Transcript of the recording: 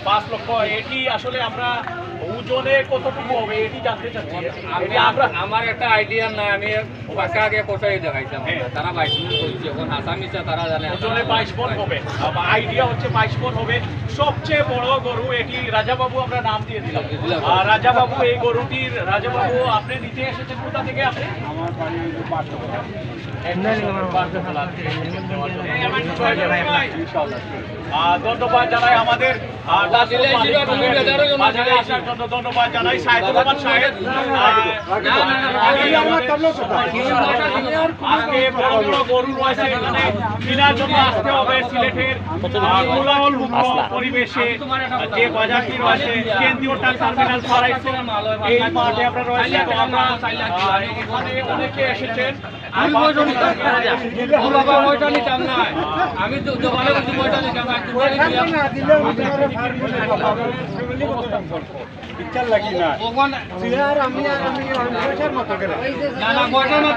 5 লক্ষ। এটি আসলে আমরা ওজনে কতটুকু হবে এটি জানতে চাচ্ছি। আমার একটা আইডিয়া নাই, আমি পাকা আগে কোথায় দেখাইছিলাম, তারা 22 মণ বলছে, এখন আসামিটা তারা জানে ওজনে 22 মণ হবে, আইডিয়া হচ্ছে 22 মণ হবে। সবচেয়ে বড় গরু এটি রাজাবাবু, আমরা নাম দিয়ে দিলাম। আর রাজাবাবু, এই গরুটির রাজাবাবু আপনি নিতে এসেছেন কোথা থেকে? আপনি? আমার বাড়ি ধন্যবাদ জানাই আমাদের বাজারে আসার জন্য ধন্যবাদ জানাই সাইদুর রহমান সাহেব। আজকে বড় বড় গরু রয়েছে এখানে, কেনার জন্য আসতে হবে সিলেটের কোলাহল মুক্ত পরিবেশে যে বাজারটি রয়েছে কেন্দ্রীয় টার্মিনাল ফারাইছে এই মাঠে আমরা রয়েছে। তো আমরা এখানে অনেকে এসেছেন। আমি তো দোকানে বসে পয়সা নিতাম ইচ্ছা লাগি না না না পয়সা না